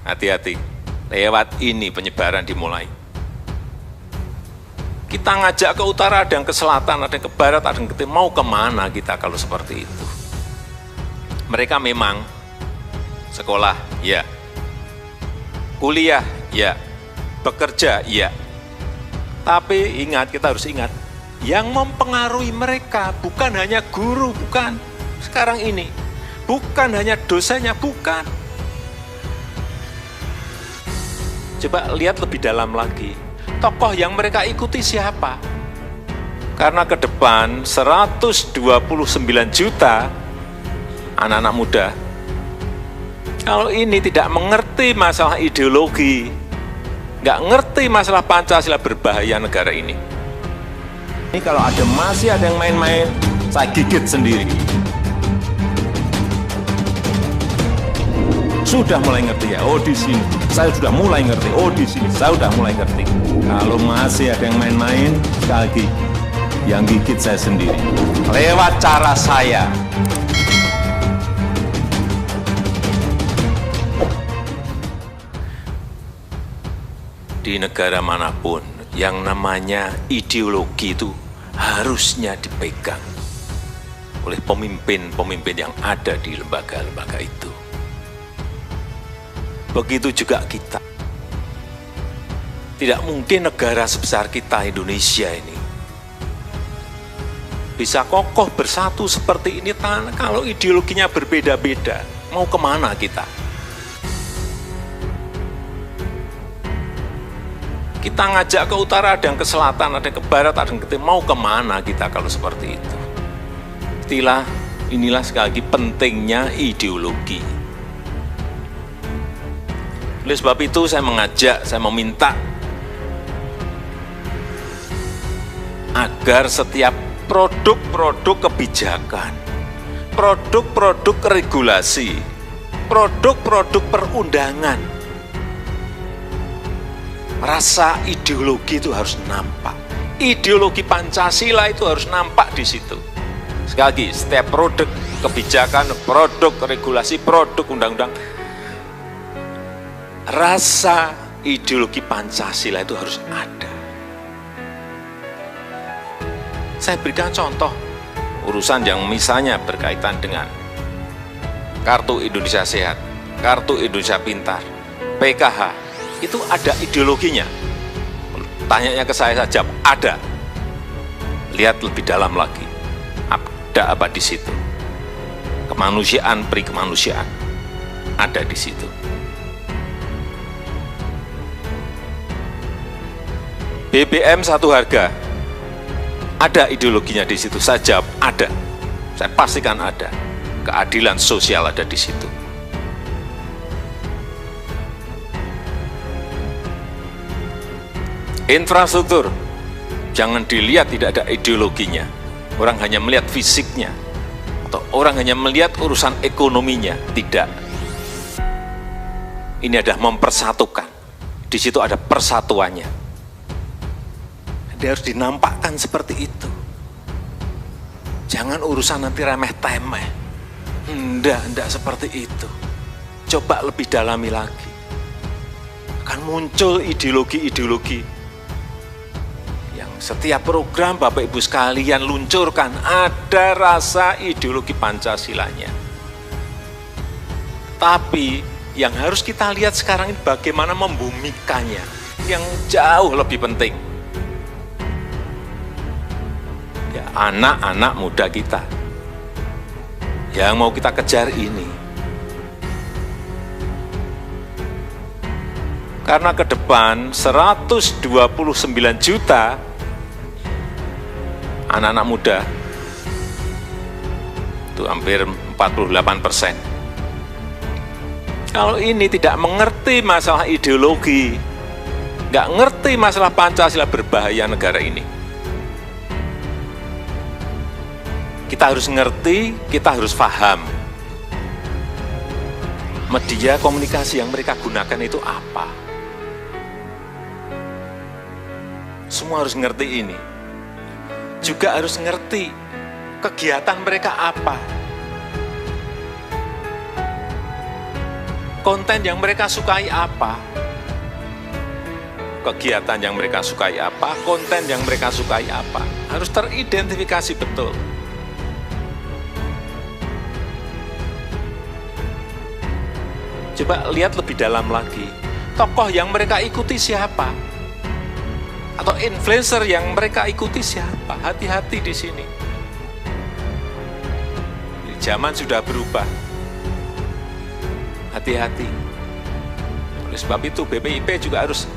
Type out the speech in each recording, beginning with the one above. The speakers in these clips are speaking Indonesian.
Hati-hati, lewat ini penyebaran dimulai. Kita ngajak ke utara, ada yang ke selatan, ada yang ke barat, ada yang ke timur. Mau kemana kita kalau seperti itu? Mereka memang sekolah, ya. Kuliah, ya. Bekerja, ya. Tapi ingat, kita harus ingat, yang mempengaruhi mereka bukan hanya guru, bukan. Sekarang ini, bukan hanya dosennya, bukan. Coba lihat lebih dalam lagi. Tokoh yang mereka ikuti siapa? Karena ke depan 129 juta anak-anak muda, kalau ini tidak mengerti masalah ideologi, nggak ngerti masalah Pancasila, berbahaya negara ini. Ini kalau masih ada yang main-main, saya gigit sendiri. Sudah mulai ngerti ya, oh di sini saya sudah mulai ngerti, oh di sini saya sudah mulai ngerti. Kalau masih ada yang main-main, sekali lagi, yang gigit saya sendiri. Lewat cara saya. Di negara manapun, yang namanya ideologi itu harusnya dipegang oleh pemimpin-pemimpin yang ada di lembaga-lembaga itu. Begitu juga kita. Tidak mungkin negara sebesar kita, Indonesia ini, bisa kokoh bersatu seperti ini kalau ideologinya berbeda-beda. Mau kemana kita? Kita ngajak ke utara, ada yang ke selatan, ada yang ke barat, ada yang ke timur. Mau kemana kita kalau seperti itu? Inilah sekali lagi pentingnya ideologi. Oleh sebab itu saya mengajak, saya meminta agar setiap produk-produk kebijakan, produk-produk regulasi, produk-produk perundangan, rasa ideologi itu harus nampak. Ideologi Pancasila itu harus nampak di situ. Sekali lagi, setiap produk kebijakan, produk regulasi, produk undang-undang, rasa ideologi Pancasila itu harus ada. Saya berikan contoh urusan yang misalnya berkaitan dengan Kartu Indonesia Sehat, Kartu Indonesia Pintar, PKH, itu ada ideologinya. Tanyanya ke saya saja, ada. Lihat lebih dalam lagi, ada apa di situ? Kemanusiaan, peri kemanusiaan, ada di situ. BBM satu harga, ada ideologinya di situ. Saya jawab ada, saya pastikan ada. Keadilan sosial ada di situ. Infrastruktur, jangan dilihat tidak ada ideologinya. Orang hanya melihat fisiknya, atau orang hanya melihat urusan ekonominya. Tidak. Ini adalah mempersatukan. Di situ ada persatuannya. Dia harus dinampakkan seperti itu. Jangan urusan nanti remeh-temeh. Enggak seperti itu. Coba lebih dalami lagi. Akan muncul ideologi-ideologi yang setiap program Bapak Ibu sekalian luncurkan, ada rasa ideologi Pancasilanya. Tapi yang harus kita lihat sekarang ini bagaimana membumikannya, yang jauh lebih penting. Anak-anak muda kita yang mau kita kejar ini, karena ke depan 129 juta anak-anak muda, itu hampir 48%. Kalau ini tidak mengerti masalah ideologi, nggak ngerti masalah Pancasila, berbahaya negara ini. Kita harus ngerti, kita harus paham. Media komunikasi yang mereka gunakan itu apa. Semua harus ngerti ini. Juga harus ngerti kegiatan mereka apa. konten yang mereka sukai apa, kegiatan yang mereka sukai apa, konten yang mereka sukai apa, harus teridentifikasi betul. Coba lihat lebih dalam lagi, tokoh yang mereka ikuti siapa, atau influencer yang mereka ikuti siapa. Hati-hati di sini. Zaman sudah berubah. Hati-hati. Oleh sebab itu BPIP juga harus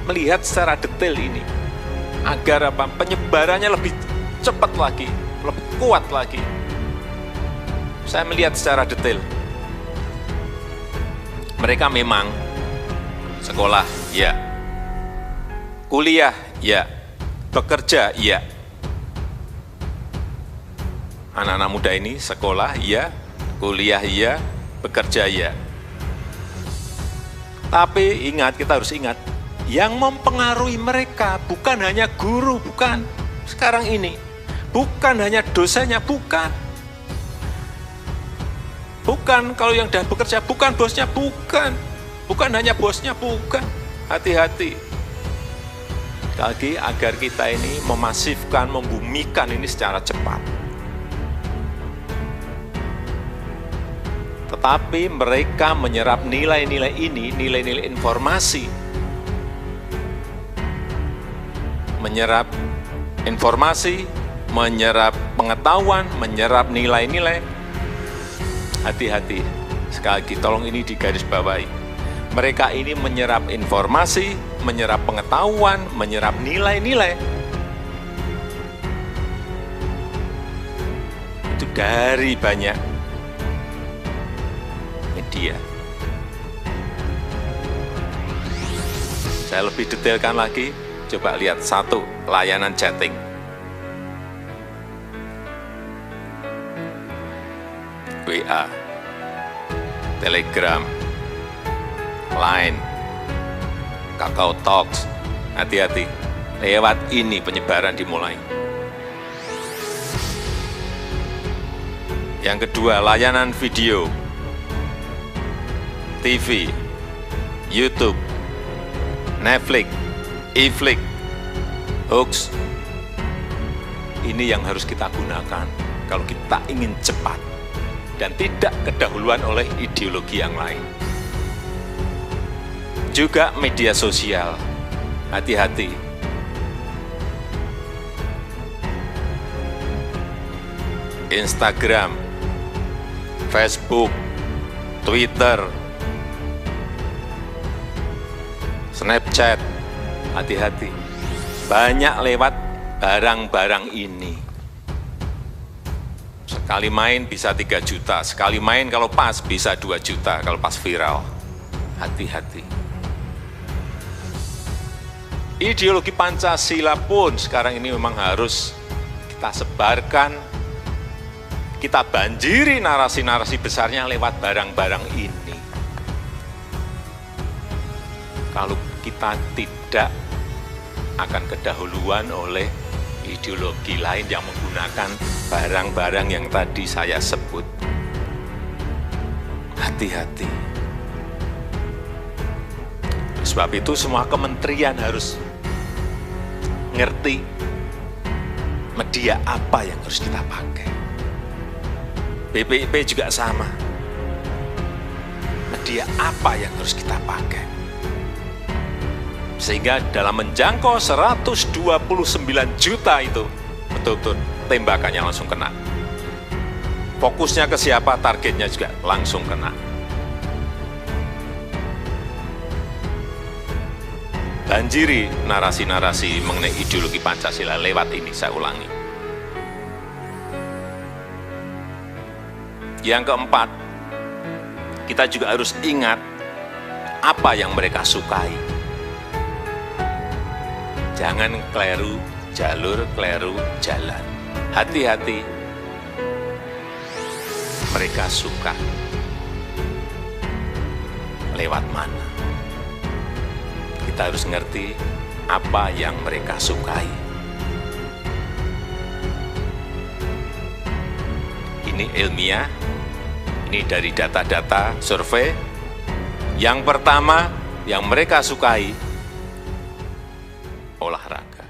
melihat secara detail ini, agar apa? Penyebarannya lebih cepat lagi, lebih kuat lagi. Saya melihat secara detail. Mereka memang sekolah, ya. Kuliah, ya. Bekerja, ya. Anak-anak muda ini sekolah, ya. Kuliah, ya. Bekerja, ya. Tapi ingat, kita harus ingat, yang mempengaruhi mereka bukan hanya guru, bukan. Sekarang ini, bukan hanya dosennya, bukan. Bukan kalau yang sudah bekerja, bukan bosnya, bukan. Bukan hanya bosnya, bukan. Hati-hati. Sekali lagi, agar kita ini memasifkan, membumikan ini secara cepat. Tetapi mereka menyerap nilai-nilai ini, nilai-nilai informasi. Menyerap informasi, menyerap pengetahuan, menyerap nilai-nilai. Hati-hati, sekali lagi tolong ini digarisbawahi. Mereka ini menyerap informasi, menyerap pengetahuan, menyerap nilai-nilai. Itu dari banyak media. Saya lebih detailkan lagi, coba lihat satu, layanan chatting. WA, Telegram, Line, Kakao Talks. Hati-hati, lewat ini penyebaran dimulai. Yang kedua, layanan video, TV, YouTube, Netflix, iFlix, Hoax. Ini yang harus kita gunakan kalau kita ingin cepat dan tidak kedahuluan oleh ideologi yang lain. Juga media sosial, hati-hati. Instagram, Facebook, Twitter, Snapchat, hati-hati. Banyak lewat barang-barang ini. Sekali main bisa 3 juta, sekali main kalau pas bisa 2 juta, kalau pas viral. Hati-hati. Ideologi Pancasila pun sekarang ini memang harus kita sebarkan, kita banjiri narasi-narasi besarnya lewat barang-barang ini. Kalau kita tidak akan kedahuluan oleh ideologi lain yang menggunakan barang-barang yang tadi saya sebut. Hati-hati. Sebab itu semua kementerian harus ngerti media apa yang harus kita pakai. BPIP juga sama. Media apa yang harus kita pakai. Sehingga dalam menjangkau 129 juta itu, betul-betul tembakannya langsung kena. Fokusnya ke siapa, targetnya juga langsung kena. Banjiri narasi-narasi mengenai ideologi Pancasila lewat ini, saya ulangi. Yang keempat, kita juga harus ingat apa yang mereka sukai. Jangan keliru jalur, keliru jalan. Hati-hati, mereka suka lewat mana. Kita harus ngerti apa yang mereka sukai. Ini ilmiah, ini dari data-data survei, Yang pertama, yang mereka sukai, olahraga.